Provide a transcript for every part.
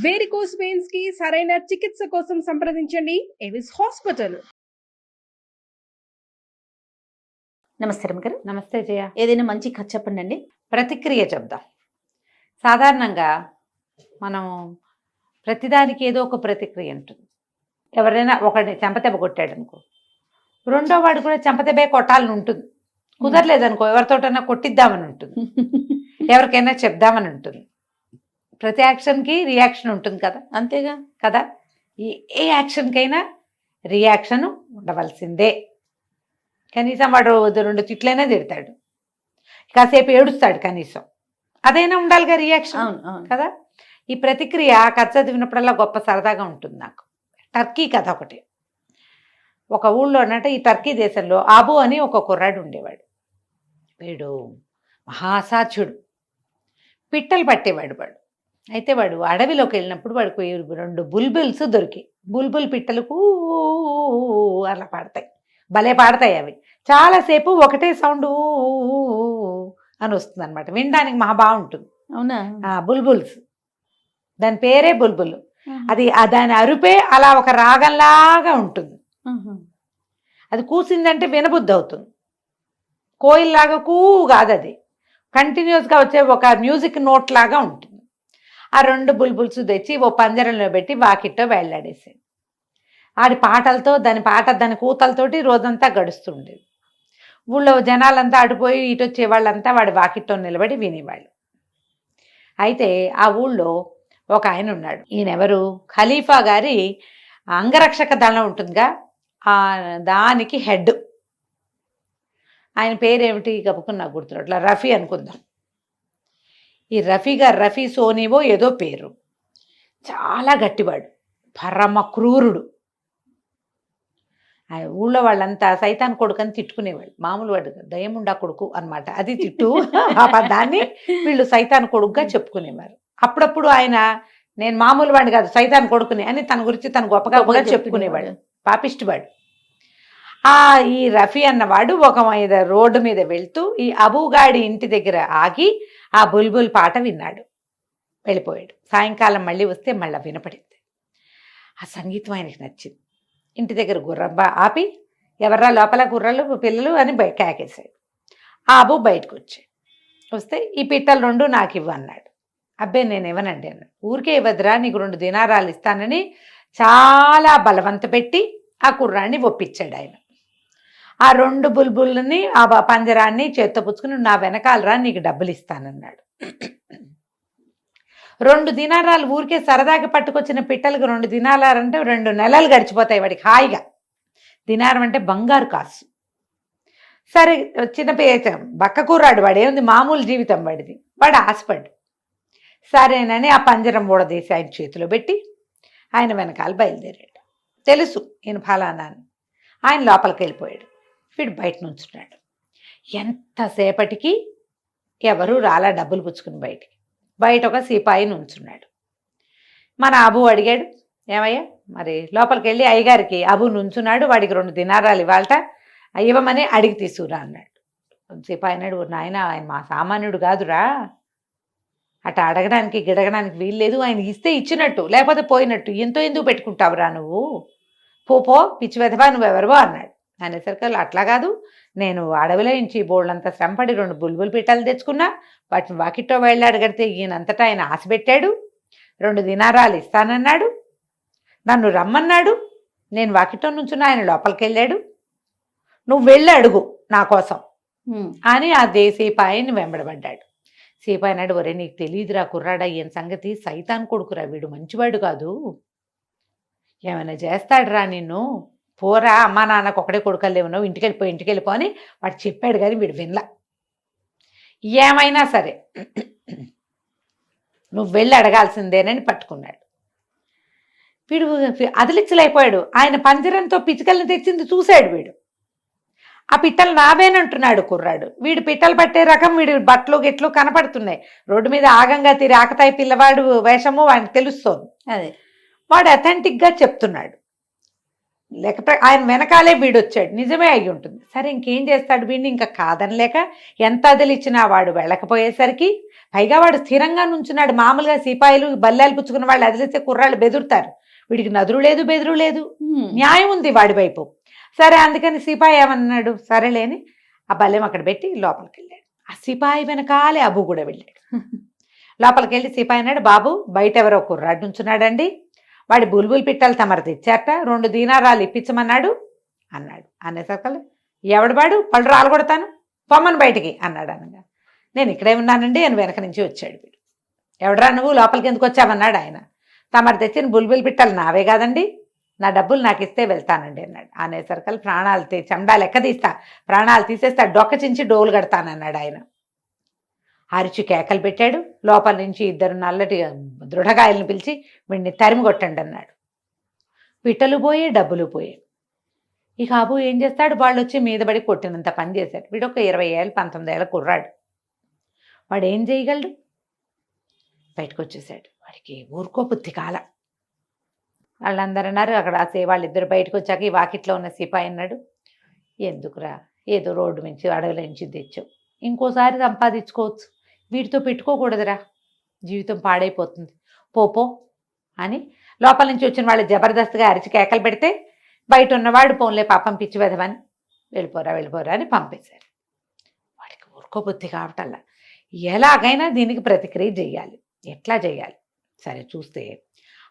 Varicose veins కి సరైన చికిత్స కోసం సంప్రదించండి ఎవిస్ హాస్పిటల్. నమస్తే రమగారు. నమస్తే జయ. ఏదైనా మంచి కథ చెప్పండి అండి. ప్రతిక్రియ చెప్దాం. సాధారణంగా మనం ప్రతిదానికి ఏదో ఒక ప్రతిక్రియ ఉంటుంది. ఎవరైనా ఒకడిని చెంపదెబ్బ కొట్టాడు అనుకో, రెండో వాడు కూడా చెంపదెబ్బే కొట్టాలని ఉంటుంది. కుదరలేదనుకో ఎవరితోటన్నా కొట్టిద్దామని ఉంటుంది, ఎవరికైనా చెప్దామని ఉంటుంది. ప్రతి యాక్షన్కి రియాక్షన్ ఉంటుంది కదా, అంతేగా కదా. ఏ యాక్షన్కైనా రియాక్షన్ ఉండవలసిందే. కనీసం వాడు 2 తిట్లైనా తిడతాడు, కాసేపు ఏడుస్తాడు, కనీసం అదైనా ఉండాలిగా రియాక్షన్. అవును అవును కదా. ఈ ప్రతిక్రియ కథ చదివినప్పుడల్లా గొప్ప సరదాగా ఉంటుంది నాకు. టర్కీ కథ ఒకటి. ఒక ఊళ్ళో అన్నట్టు ఈ టర్కీ దేశంలో ఆబు అని ఒక కుర్రాడు ఉండేవాడు. వీడు మహాసాధ్యుడు, పిట్టలు పట్టేవాడు వాడు. అయితే వాడు అడవిలోకి వెళ్ళినప్పుడు వాడికి 2 బుల్బుల్స్ దొరికి. బుల్బుల్ పిట్టలకు అలా పాడతాయి, భలే పాడతాయి అవి. చాలాసేపు ఒకటే సౌండ్ అని వస్తుంది అనమాట, వినడానికి మహా బాగుంటుంది. అవునా. బుల్బుల్స్, దాని పేరే బుల్బుల్. అది దాని అరుపే అలా ఒక రాగంలాగా ఉంటుంది. అది కూసిందంటే వినబుద్ధి అవుతుంది. కోయిల్లాగా కాదు, అది కంటిన్యూస్గా వచ్చే ఒక మ్యూజిక్ నోట్ లాగా ఉంటుంది. ఆ 2 బుల్బుల్స్ తెచ్చి ఓ పంజరంలో పెట్టి వాకిట్లో వెళ్ళాడేసాడు. ఆడి పాటలతో దాని కూతలతోటి రోజంతా గడుస్తుండేది. ఊళ్ళో జనాలంతా అడిపోయి ఇటు వచ్చే వాళ్ళంతా వాడి వాకిట్లో నిలబడి వినేవాళ్ళు. అయితే ఆ ఊళ్ళో ఒక ఆయన ఉన్నాడు. ఈయనెవరు? ఖలీఫా గారి అంగరక్షక దళం ఉంటుందిగా, దానికి హెడ్. ఆయన పేరేమిటి గబుకుని నాకు గుర్తురాడు, అట్లా రఫీ అనుకుందాం. ఈ రఫీ సోనీవో ఏదో పేరు. చాలా గట్టివాడు, పరమ క్రూరుడు. ఊళ్ళో వాళ్ళంతా సైతాన్ కొడుకు అని తిట్టుకునేవాళ్ళు. మామూలు వాడు దయముండా కొడుకు అనమాట, అది తిట్టు. దాన్ని వీళ్ళు సైతాన్ కొడుకుగా చెప్పుకునేవారు. అప్పుడప్పుడు ఆయన నేను మామూలు వాడు కాదు సైతాన్ కొడుకుని అని తన గురించి తను గొప్పగా చెప్పుకునేవాడు. పాపిష్టివాడు. ఈ రఫీ అన్నవాడు ఒక రోడ్డు మీద వెళ్తూ ఈ అబూగాడి ఇంటి దగ్గర ఆగి ఆ బుల్బుల్ పాట విన్నాడు, వెళ్ళిపోయాడు. సాయంకాలం మళ్ళీ వస్తే మళ్ళీ వినపడింది. ఆ సంగీతం ఆయనకి నచ్చింది. ఇంటి దగ్గర గుర్రబ్బా ఆపి ఎవర్రా లోపల గుర్రలు పిల్లలు అని కేకేశాడు. ఆ అబు బయటకు వస్తే ఈ పిట్టలు 2 నాకు ఇవ్వు అన్నాడు. అబ్బే నేను ఇవ్వనండి అన్నాడు. ఊరికే ఇవ్వదురా, నీకు 2 దినారాలు ఇస్తానని చాలా బలవంత పెట్టి ఆ కుర్రాన్ని ఒప్పించాడు ఆయన. ఆ 2 బుల్బుల్ని ఆ పంజరాన్ని చేత్తో పుచ్చుకుని నా వెనకాలరా నీకు డబ్బులు ఇస్తానన్నాడు. 2 దినారాలు ఊరికే సరదాగా పట్టుకొచ్చిన పిట్టలకు 2 దినారాలు అంటే 2 నెలలు గడిచిపోతాయి వాడికి హాయిగా. దినారం అంటే బంగారు కాసు. సరే చిన్న బక్క కూరాడు వాడు, ఏముంది మామూలు జీవితం వాడిది. వాడు ఆశపడ్డు. సరేనని ఆ పంజరం ఊడదీసి ఆయన చేతిలో పెట్టి ఆయన వెనకాల బయలుదేరాడు. తెలుసు ఈయన ఫలానా అని. ఆయన లోపలికి వెళ్ళిపోయాడు. వీడు బయట నుంచున్నాడు. ఎంతసేపటికి ఎవరు రాలా డబ్బులు పుచ్చుకుని బయట ఒక సిపాయి నుంచున్నాడు. మన అబు అడిగాడు, ఏమయ్యా మరి లోపలికి వెళ్ళి అయ్యగారికి అబు నుంచున్నాడు, వాడికి 2 దినారాలు ఇవ్వాలట, ఇవ్వమని అడిగి తీసుకురా అన్నాడు. సిపాయి అన్నాడు, నాయన ఆయన మా సామాన్యుడు కాదురా, అట్లా అడగడానికి గిడగడానికి వీల్లేదు, ఆయన ఇస్తే ఇచ్చినట్టు లేకపోతే పోయినట్టు, ఎందుకు పెట్టుకుంటావురా నువ్వు, పో పిచ్చి వెధవా నువ్వెవరివో అన్నాడు. అనేసరికి అట్లా కాదు, నేను అడవిలో నుంచి బోళ్ళంతా శ్రమపడి 2 బుల్బుల్ పిట్టలు తెచ్చుకున్నా, వాటిని వాకిట్లో వెళ్ళాడు కడితే ఈయనంతటా ఆయన ఆశ పెట్టాడు, 2 దినారాలు ఇస్తానన్నాడు, నన్ను రమ్మన్నాడు, నేను వాకిట్లో నుంచున్నా, ఆయన లోపలికి వెళ్ళాడు, నువ్వు వెళ్ళి అడుగు నా కోసం అని ఆ సిపాయిని వెంబడబడ్డాడు. సిపాయి అన్నాడు, ఒరే నీకు తెలియదురా కుర్రాడా, ఈయన సంగతి సైతాన్ కొడుకురా, వీడు మంచివాడు కాదు, ఏమైనా చేస్తాడురా నిన్ను, పోరా అమ్మా నాన్నకు ఒకటే కొడుకలేవున్నావు, ఇంటికి వెళ్ళిపో అని వాడు చెప్పాడు. కానీ వీడు వినలా. ఏమైనా సరే నువ్వు వెళ్ళి అడగాల్సిందేనని పట్టుకున్నాడు. వీడు అదిలిచ్చలైపోయాడు. ఆయన పంజరంతో పిచ్చుకల్ని తెచ్చింది చూశాడు వీడు. ఆ పిట్టలు నావేనంటున్నాడు కుర్రాడు. వీడు పిట్టలు పట్టే రకం, వీడు బట్టలు గిట్లు కనపడుతున్నాయి. రోడ్డు మీద ఆగంగా తిరిగి ఆకతాయి పిల్లవాడు వేషము వాడికి తెలుస్తోంది. అదే వాడు అథెంటిక్గా చెప్తున్నాడు. లేకపోతే ఆయన వెనకాలే వీడు వచ్చాడు, నిజమే అయి ఉంటుంది. సరే ఇంకేం చేస్తాడు వీడిని, ఇంకా కాదనలేక ఎంత అదిలిచ్చినా వాడు వెళ్ళకపోయేసరికి, పైగా వాడు స్థిరంగా నుంచున్నాడు. మామూలుగా సిపాయిలు బల్లాలు పుచ్చుకున్న వాళ్ళు అదిలిస్తే కుర్రాళ్ళు బెదురుతారు, వీడికి నదురు లేదు బెదురు లేదు, న్యాయం ఉంది వాడి వైపు. సరే అందుకని సిపాయి ఏమన్నాడు, సరేలేని ఆ బల్లెం అక్కడ పెట్టి లోపలికి వెళ్ళాడు. ఆ సిపాయి వెనకాలే అబు కూడా వెళ్ళాడు. లోపలికి వెళ్ళి సిపాయి అన్నాడు, బాబు బయట ఎవరో కుర్రాడు నుంచున్నాడండి, వాడి బుల్బుల్ పిట్టలు తమరు తెచ్చారట, 2 దీనారాలు ఇప్పించమన్నాడు అన్నాడు. అనేసరికి ఎవడు వాడు, పళ్ళు రాలు కొడతాను, పొమ్మను బయటికి అన్నాడు. అనగా నేను ఇక్కడే ఉన్నానండి అని వెనక నుంచి వచ్చాడు వీడు. ఎవడరా నువ్వు, లోపలికి ఎందుకు వచ్చావన్నాడు ఆయన. తమరు తెచ్చిన బుల్బుల్ పిట్టలు నావే కాదండి, నా డబ్బులు నాకు ఇస్తే వెళ్తానండి అన్నాడు. అనేసరికి ప్రాణాలు చెండా లెక్క తీస్తా, ప్రాణాలు తీసేస్తా, డొక్క చించి డోలు కడతానన్నాడు ఆయన. అరిచి కేకలు పెట్టాడు. లోపల నుంచి 2 నల్లటి దృఢగాయలను పిలిచి వీడిని తరిమి కొట్టండి అన్నాడు. పిట్టలు పోయి డబ్బులు పోయాయి. ఇక అబు ఏం చేస్తాడు, వాళ్ళు వచ్చి మీద పడి కొట్టినంత పని చేశాడు. వీడు ఒక 20 ఏళ్ళు 19 ఏళ్ళ కుర్రాడు, వాడు ఏం చేయగలడు. బయటకు వచ్చేసాడు. వాడికి ఊరుకో బుద్ధి కాల. వాళ్ళందరూ అన్నారు, అక్కడ వాళ్ళిద్దరు బయటకు వచ్చాక ఈ వాకిట్లో ఉన్న సిపాయి అన్నాడు, ఎందుకురా ఏదో రోడ్డు నుంచి అడవుల నుంచి తెచ్చావు, ఇంకోసారి సంపాదించుకోవచ్చు, వీటితో పెట్టుకోకూడదురా, జీవితం పాడైపోతుంది, పో అని లోపల నుంచి వచ్చిన వాళ్ళు జబర్దస్త్గా అరిచి కేకలు పెడితే బయట ఉన్నవాడు పోన్లే పాపం పిచ్చి వెధవని వెళ్ళిపోరా అని పంపేశారు. వాడికి ఊరుకోబుద్ధి కావటల్లా, ఎలాగైనా దీనికి ప్రతిక్రియ చేయాలి, ఎట్లా చేయాలి. సరే చూస్తే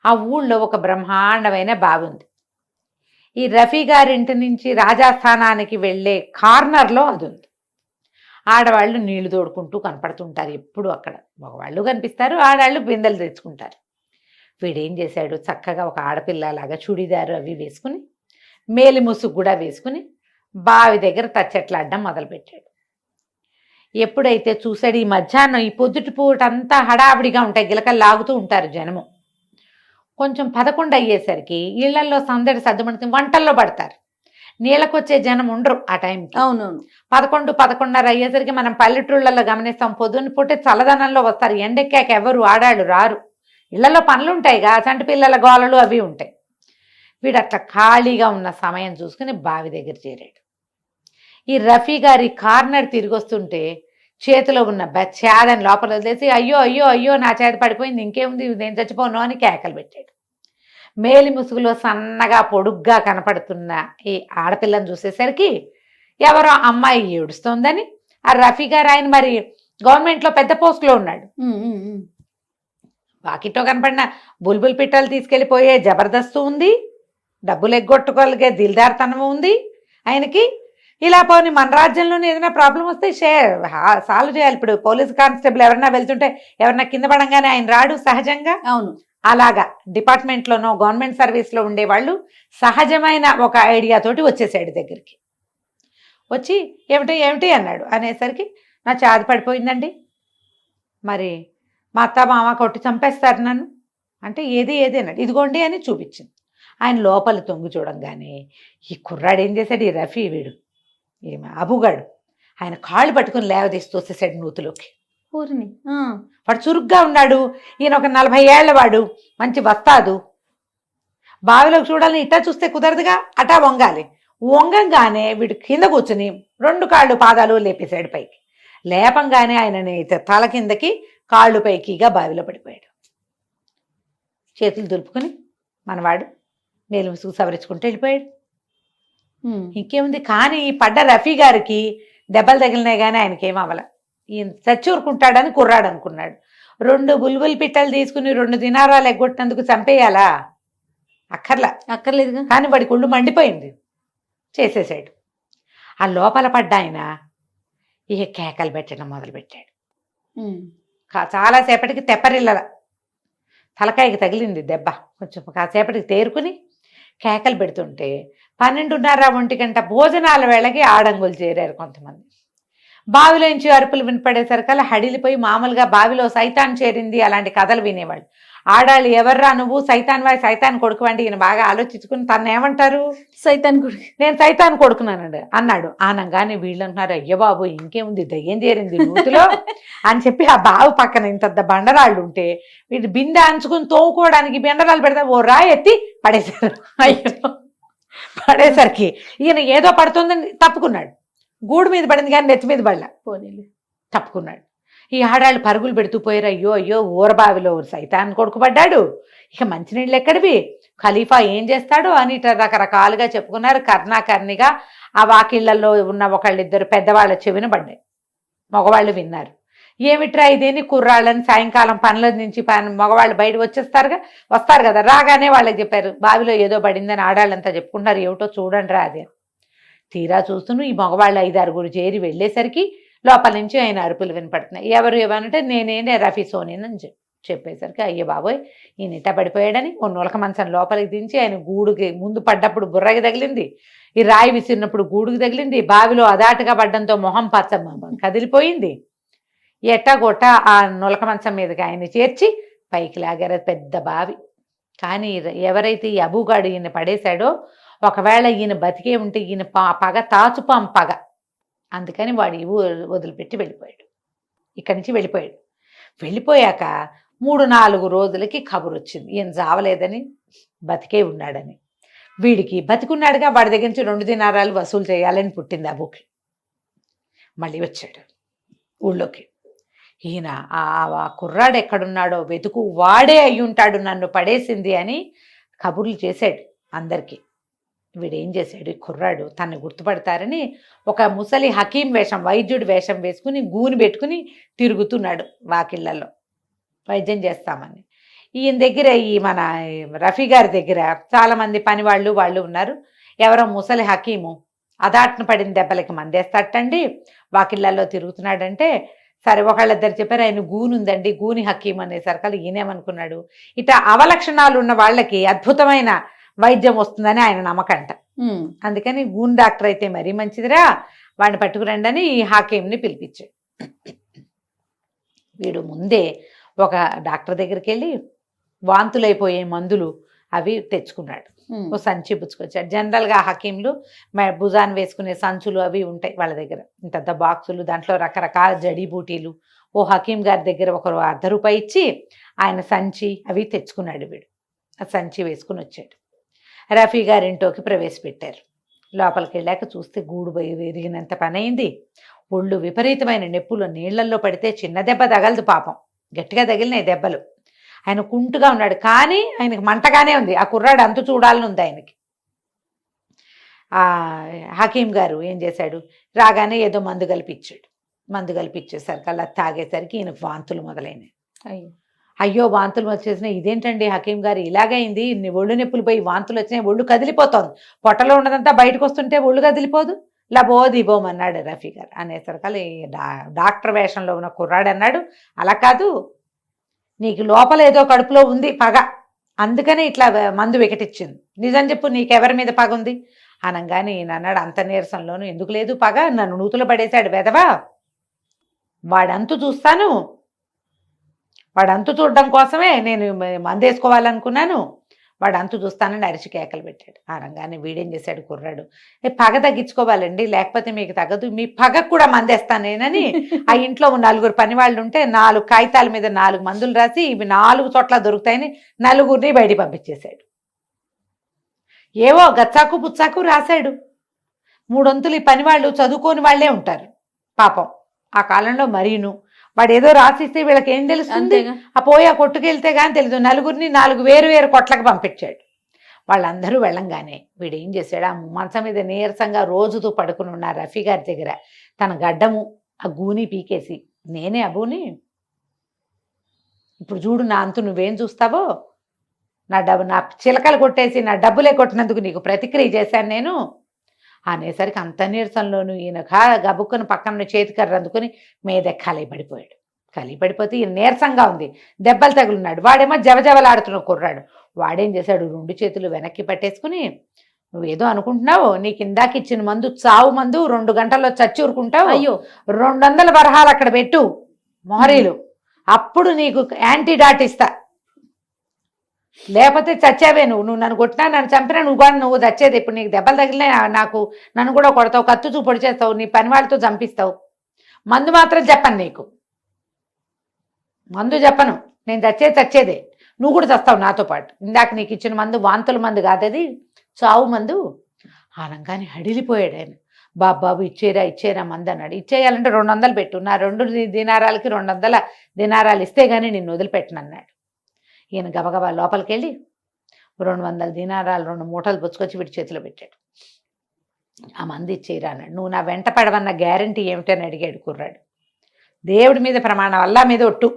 ఆ ఊళ్ళో ఒక బ్రహ్మాండమైన బావి ఉంది. ఈ రఫీ గారింటి నుంచి రాజాస్థానానికి వెళ్ళే కార్నర్లో అది ఉంది. ఆడవాళ్ళు నీళ్లు తోడుకుంటూ కనపడుతుంటారు ఎప్పుడు అక్కడ, మగవాళ్ళు కనిపిస్తారు, ఆడవాళ్ళు బిందెలు తెచ్చుకుంటారు. వీడేం చేశాడు, చక్కగా ఒక ఆడపిల్లలాగా చుడిదారు అవి వేసుకుని మేలి ముసుగు కూడా వేసుకుని బావి దగ్గర తచ్చెట్లాడడం మొదలుపెట్టాడు. ఎప్పుడైతే చూశాడు, ఈ మధ్యాహ్నం ఈ పొద్దుటి పూట అంతా హడావిడిగా ఉంటాయి, గిలకలు లాగుతూ ఉంటారు జనము. కొంచెం 11 అయ్యేసరికి ఇళ్లల్లో సందడి సర్దుమణుతుంది, వంటల్లో పడతారు, నీళ్ళకు వచ్చే జనం ఉండరు ఆ టైంకి. అవునవును. 11, 11:30 అయ్యేసరికి మనం పల్లెటూళ్ళల్లో గమనిస్తాం, పొద్దున్న పూటే చల్లదనంలో వస్తారు, ఎండెక్కాక ఎవరు ఆడాళ్ళు రారు, ఇళ్లలో పనులు ఉంటాయిగా, చంటి పిల్లల గోలలు అవి ఉంటాయి. వీడు అట్లా ఖాళీగా ఉన్న సమయం చూసుకుని బావి దగ్గర చేరాడు. ఈ రఫీ గారి కార్నర్ తిరిగి వస్తుంటే చేతిలో ఉన్న చేదని లోపల వదిలేసి అయ్యో అయ్యో అయ్యో నా చేతి పడిపోయింది, ఇంకేముంది నేను చచ్చిపోను అని కేకలు పెట్టాడు. మేలి ముసుగులో సన్నగా పొడుగ్గా కనపడుతున్న ఈ ఆడపిల్లని చూసేసరికి ఎవరో అమ్మాయి ఏడుస్తోందని, ఆ రఫీ గారు ఆయన మరి గవర్నమెంట్లో పెద్ద పోస్ట్లో ఉన్నాడు, వాకిట్లో కనపడిన బుల్బుల్ పిట్టలు తీసుకెళ్ళిపోయే జబర్దస్తు ఉంది, డబ్బులు ఎగ్గొట్టుకోగలిగే దిల్దార్తనం ఉంది ఆయనకి. ఇలా పోనీ మన రాజ్యంలోనే ఏదైనా ప్రాబ్లం వస్తే సాల్వ్ చేయాలి. ఇప్పుడు పోలీస్ కానిస్టేబుల్ ఎవరన్నా వెళ్తుంటే ఎవరన్నా కింద పడంగానే ఆయన రాడు సహజంగా. అవును, అలాగా డిపార్ట్మెంట్లోనో గవర్నమెంట్ సర్వీస్లో ఉండేవాళ్ళు సహజమైన ఒక ఐడియా తోటి వచ్చేసాడు దగ్గరికి. వచ్చి ఏమిటి ఏమిటి అన్నాడు. అనేసరికి నా చాది పడిపోయిందండి, మరి మా అత్త మామ కొట్టి చంపేస్తారు నన్ను అంటే, ఏది అన్నాడు. ఇదిగోండి అని చూపించింది. ఆయన లోపల తొంగి చూడంగానే ఈ కుర్రాడు ఏం చేశాడు, ఈ రఫీ వీడు ఏమి అబుగాడు ఆయన కాళ్ళు పట్టుకుని లేవదీసి తోసేసాడు నూతులోకి. ఊరిని వాడు చురుగ్గా ఉన్నాడు, ఈయన ఒక 40 ఏళ్ల వాడు, మంచి వస్తాదు. బావిలోకి చూడాలని ఇట్టా చూస్తే కుదరదుగా, అటా వంగాలి. వంగంగానే వీడు కింద కూర్చుని 2 కాళ్ళు పాదాలు లేపేశాడు పైకి. లేపంగానే ఆయనని తల కిందకి కాళ్ళు పైకిగా బావిలో పడిపోయాడు. చేతులు దులుపుకొని మనవాడు మేలు ముసుగు సవరించుకుంటూ వెళ్ళిపోయాడు. ఇంకేముంది, కానీ ఈ పడ్డ రఫీ గారికి దెబ్బలు తగిలినాయి కానీ ఆయనకేం అవ్వాల, ఈయన చచ్చూరుకుంటాడని కుర్రాడు అనుకున్నాడు. 2 బుల్బుల్ పిట్టలు తీసుకుని 2 దినారాలు ఎగ్గొట్టినందుకు చంపేయాలా, అక్కర్లేదుగా. కానీ వాడికి ఒళ్ళు మండిపోయింది, చేసేసాడు. ఆ లోపల పడ్డ ఆయన ఇక కేకలు పెట్టడం మొదలుపెట్టాడు. చాలాసేపటికి తెప్పరిల్లల తలకాయకి తగిలింది దెబ్బ. కొంచెం కాసేపటికి తేరుకుని కేకలు పెడుతుంటే 12:30, 1 గంట భోజనాల వేళకి ఆడంగులు చేరారు కొంతమంది. బావిలోంచి అరుపులు వినపడేసరికల్లా హడిలిపోయి, మామూలుగా బావిలో సైతాన్ చేరింది అలాంటి కథలు వినేవాళ్ళు. ఆడాళ్ళు ఎవర్రా నువ్వు, సైతాన్ కొడుకువండి. ఈయన బాగా ఆలోచించుకుని తను ఏమంటారు, సైతాన్ కొడుకు, నేను సైతాన్ కొడుకున్నానండి అన్నాడు. ఆనంగానే వీళ్ళు అంటున్నారు, అయ్య బాబు ఇంకేముంది దయ్యం చేరింది నూతిలో అని చెప్పి ఆ బావి పక్కన ఇంత బండరాళ్ళు ఉంటే వీడు బిందె అంచుకుని తోముకోవడానికి బండరాళ్ళు పెడతా ఓ రాయి ఎత్తి పడేశారు. అయ్యో పడేసరికి ఈయన ఏదో పడుతుందని తప్పుకున్నాడు. గూడు మీద పడింది కానీ నెత్తి మీద పడలా, పోనీలే. తప్పుకున్నాడు. ఈ ఆడాళ్ళు పరుగులు పెడుతూ పోయారు. అయ్యో అయ్యో ఊరబావిలో సైతాన్ కొడుకు పడ్డాడు, ఇక మంచినీళ్ళు ఎక్కడివి, ఖలీఫా ఏం చేస్తాడు అని ఇట్లా రకరకాలుగా చెప్పుకున్నారు. కర్ణాకర్ణిగా ఆ వాకిళ్లలో ఉన్న ఒకళ్ళిద్దరు పెద్దవాళ్ళ చెవిన పడ్డాయి. మగవాళ్ళు విన్నారు. ఏమిట్రా ఇదేని కుర్రాళ్ళని సాయంకాలం పనుల నుంచి మగవాళ్ళు బయట వస్తారు కదా, రాగానే వాళ్ళకి చెప్పారు బావిలో ఏదో పడిందని. ఆడాళ్ళంతా చెప్పుకుంటారు, ఏమిటో చూడండి రా అది. తీరా చూస్తూను ఈ మగవాళ్ళు 5-6 చేరి వెళ్ళేసరికి లోపల నుంచి ఆయన అరుపులు వినపడుతున్నాయి. ఎవరు ఏమనంటే నేనే రఫీ సోనిన్ అని చెప్పేసరికి అయ్యో బాబోయ్ ఈయన ఇట్ట పడిపోయాడని ఓ నులక మంచం లోపలికి దించి ఆయన గూడుకి ముందు పడ్డప్పుడు బుర్రకి తగిలింది, ఈ రాయి విసిరినప్పుడు గూడుకు తగిలింది, బావిలో అదాటుగా పడ్డంతో మొహం పచ్చ కదిలిపోయింది. ఎట్టగొట్ట ఆ నులక మంచం మీదకి ఆయన చేర్చి పైకి లాగారు. పెద్ద బావి. కానీ ఎవరైతే ఈ అబూగాడు ఈయన పడేశాడో, ఒకవేళ ఈయన బతికే ఉంటే ఈయన పగ తాచుపాం పగ, అందుకని వాడు వదిలిపెట్టి వెళ్ళిపోయాడు. ఇక్కడి నుంచి వెళ్ళిపోయాడు. వెళ్ళిపోయాక 3-4 రోజులకి కబురు వచ్చింది ఈయన చావలేదని, బతికే ఉన్నాడని. వీడికి బతికున్నాడుగా, వాడి దగ్గర నుంచి 2 దినారాలు వసూలు చేయాలని పుట్టింది అబూకి. మళ్ళీ వచ్చాడు ఊళ్ళోకి. ఈయన ఆ కుర్రాడు ఎక్కడున్నాడో వెతుకు, వాడే అయ్యుంటాడు నన్ను పడేసింది అని కబుర్లు చేశాడు అందరికీ. వీడేం చేశాడు, ఈ కుర్రాడు తన్ని గుర్తుపడతారని ఒక ముసలి హకీం వేషం, వైద్యుడి వేషం వేసుకుని గూని పెట్టుకుని తిరుగుతున్నాడు వాకిళ్లలో వైద్యం చేస్తామని. ఈయన దగ్గర ఈ మన రఫీ గారి దగ్గర చాలామంది పని వాళ్ళు ఉన్నారు. ఎవరో ముసలి హకీము అదాట్న పడిన దెబ్బలకి మందేస్తాటండి, వాకిళ్లలో తిరుగుతున్నాడంటే సరే ఒకళ్ళిద్దరు చెప్పారు ఆయన గూని ఉందండి, గూని హకీం అనేసరికి ఈయనేమనుకున్నాడు, ఇట అవలక్షణాలు ఉన్న వాళ్ళకి అద్భుతమైన వైద్యం వస్తుందని ఆయన నమ్మకంట. అందుకని గూన్ డాక్టర్ అయితే మరీ మంచిదిరా, వాడిని పట్టుకురండి అని ఈ హాకీంని పిలిపించాడు. వీడు ముందే ఒక డాక్టర్ దగ్గరికి వెళ్ళి వాంతులైపోయే మందులు అవి తెచ్చుకున్నాడు. ఓ సంచి పుచ్చుకొచ్చాడు. జనరల్గా హకీంలు భుజాన్ని వేసుకునే సంచులు అవి ఉంటాయి వాళ్ళ దగ్గర, ఇంత బాక్సులు, దాంట్లో రకరకాల జడీబూటీలు. ఓ హకీం గారి దగ్గర ఒకరు ₹1 ఇచ్చి ఆయన సంచి అవి తెచ్చుకున్నాడు. వీడు ఆ సంచి వేసుకుని వచ్చాడు. రఫీ గారింట్లోకి ప్రవేశపెట్టారు. లోపలికి వెళ్ళాక చూస్తే గూడు విరిగినంత పని అయింది. ఒళ్ళు విపరీతమైన నొప్పులు, నీళ్లల్లో పడితే చిన్న దెబ్బ తగలదు పాపం, గట్టిగా తగిలినాయి దెబ్బలు. ఆయన కుంటుగా ఉన్నాడు, కానీ ఆయనకి మంటగానే ఉంది. ఆ కుర్రాడు అంతు చూడాలని ఉంది ఆయనకి. ఆ హకీం గారు ఏం చేశాడు, రాగానే ఏదో మందు కలిపిచ్చాడు. మందు కలిపిచ్చేసరికి అలా తాగేసరికి ఈయన వాంతులు మొదలైనాయి. అయ్యో వాంతులు వచ్చేసినాయి, ఇదేంటండి హకీం గారు ఇలాగైంది, ఒళ్ళు నొప్పులు పోయి వాంతులు వచ్చినాయి, ఒళ్ళు కదిలిపోతుంది, పొట్టలో ఉన్నదంతా బయటకు వస్తుంటే ఒళ్ళు కదిలిపోదు, లబోదిబోమన్నాడు రఫీ గారు. అనేసరికి డాక్టర్ వేషంలో ఉన్న కుర్రాడు అన్నాడు, అలా కాదు, నీకు లోపల ఏదో కడుపులో ఉంది పగ, అందుకనే ఇట్లా మందు వికటిచ్చింది, నిజం చెప్పు నీకెవరి మీద పగ ఉంది అనగానే ఈయన అన్నాడు అంత నీరసంలోనూ, ఎందుకు లేదు పగ, నన్ను నూతులు పడేశాడు వెదవా, వాడంతు చూస్తాను, వాడంతు చూడడం కోసమే నేను మందేసుకోవాలనుకున్నాను, వాడంతు చూస్తానని అరిచి కేకలు పెట్టాడు. అనగానే వీడేం చేశాడు కుర్రాడు, పగ తగ్గించుకోవాలండి లేకపోతే మీకు తగ్గదు, మీ పగకు కూడా మందేస్తాను నేనని ఆ ఇంట్లో 4 పని వాళ్ళు ఉంటే 4 కాగితాల మీద 4 మందులు రాసి ఇవి 4 చోట్ల దొరుకుతాయని 4 బయటికి పంపించేశాడు. ఏవో గచ్చాకు పుచ్చాకు రాశాడు. 3 ఈ పని వాళ్ళు చదువుకోని వాళ్లే ఉంటారు పాపం ఆ కాలంలో. మరీను వాడు ఏదో రాసిస్తే వీళ్ళకి ఏం తెలుస్తుంది, ఆ పోయా కొట్టుకెళ్తే కానీ తెలీదు. 4 వేరు కొట్లకు పంపించాడు. వాళ్ళందరూ వెళ్ళంగానే వీడేం చేశాడు, ఆ మంచం మీద నీరసంగా రోజుతూ పడుకుని ఉన్న రఫీ గారి దగ్గర తన గడ్డము ఆ గూని పీకేసి, నేనే అబూని, ఇప్పుడు చూడు నా అంతు నువ్వేం చూస్తావో, నా చిలకలు కొట్టేసి నా డబ్బులే కొట్టినందుకు నీకు ప్రతిక్రియ చేశాను నేను అనేసరికి అంత నీరసంలోనూ ఈయన గబుక్కును పక్కన చేతికర్ర అందుకుని మీద కలిపడిపోయాడు. కలిపడిపోతే ఈయన నీరసంగా ఉంది, దెబ్బలు తగులున్నాడు. వాడేమో జవజవలాడుతున్న కుర్రాడు. వాడేం చేశాడు, 2 చేతులు వెనక్కి పట్టేసుకుని, నువ్వేదో అనుకుంటున్నావు, నీకు ఇందాక ఇచ్చిన మందు చావు మందు, 2 గంటల్లో చచ్చి ఊరుకుంటావు, అయ్యో 200 వరహాలు అక్కడ పెట్టు మొహరీలు, అప్పుడు నీకు యాంటీడాట్ ఇస్తా, లేకపోతే చచ్చావే, నువ్వు నన్ను కొట్టినా నన్ను చంపినా నువ్వు చచ్చేది, ఇప్పుడు నీకు దెబ్బలు తగిలినా నన్ను కూడా కొడతావు, కత్తుచూ పొడి చేస్తావు, నీ పని వాళ్ళతో చంపిస్తావు, మందు మాత్రం చెప్పను, నీకు మందు చెప్పను, నేను చచ్చేదే, నువ్వు కూడా చస్తావు నాతో పాటు, ఇందాక నీకు ఇచ్చిన మందు వాంతుల మందు కాదది, చావు మందు, అనగానే హడిలిపోయాడు ఆయన. బాబు ఇచ్చేరా మంది అన్నాడు. ఇచ్చేయాలంటే 200 పెట్టు, నా 2 దినారాలకి 200 దినారాలు ఇస్తే గానీ నిన్ను వదిలిపెట్టను అన్నాడు. ఈయన గబగబా లోపలికి వెళ్ళి 200 దినారాలు 2 మూటలు పుచ్చుకొచ్చి వీడి చేతిలో పెట్టాడు. ఆ మంది ఇచ్చేయరా అన్నాడు. నువ్వు నా వెంట పడవన్న గ్యారంటీ ఏమిటని అడిగాడు కుర్రాడు. దేవుడి మీద ప్రమాణం, అల్లా మీద ఒట్టు,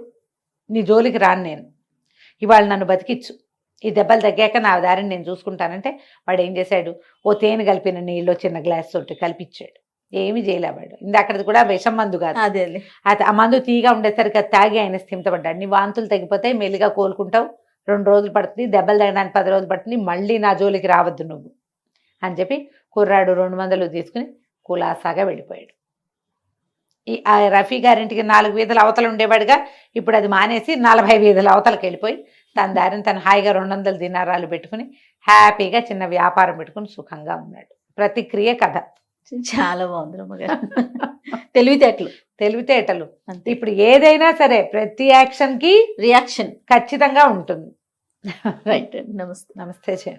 నీ జోలికి రాను నేను, ఇవాళ నన్ను బతికిచ్చు, ఈ దెబ్బలు తగ్గాక నా దారిని నేను చూసుకుంటానంటే వాడు ఏం చేశాడు, ఓ తేనె కలిపిన నీళ్ళు చిన్న గ్లాస్ తోటి కలిపిచ్చాడు. ఏమి చేయలేవాడు. ఇందాకది కూడా విషం మందు కాదు, అదే ఆ మందు తీగా ఉండేసరికి అది తాగి ఆయన స్థిమితపడ్డాడు. నీ వాంతులు తగ్గిపోతాయి, మెల్లిగా కోలుకుంటావు, 2 రోజులు పడుతుంది, దెబ్బలు తగ్గడానికి 10 రోజులు పడుతుంది, మళ్ళీ నా జోలికి రావద్దు నువ్వు అని చెప్పి కుర్రాడు 200 తీసుకుని కులాసాగా వెళ్ళిపోయాడు. ఆ రఫీ గారింటికి 4 వీధుల అవతల ఉండేవాడుగా, ఇప్పుడు అది మానేసి 40 వీధుల అవతలకి వెళ్ళిపోయి తన దారిని తను హాయిగా 200 దినారాలు పెట్టుకుని హ్యాపీగా చిన్న వ్యాపారం పెట్టుకుని సుఖంగా ఉన్నాడు. ప్రతిక్రియ కథ. చాలా బాగుంది రమ్మగారు. తెలివితేటలు. అంతే. ఇప్పుడు ఏదైనా సరే ప్రతి యాక్షన్ కి రియాక్షన్. ఖచ్చితంగా ఉంటుంది. రైట్. నమస్తే. నమస్తే.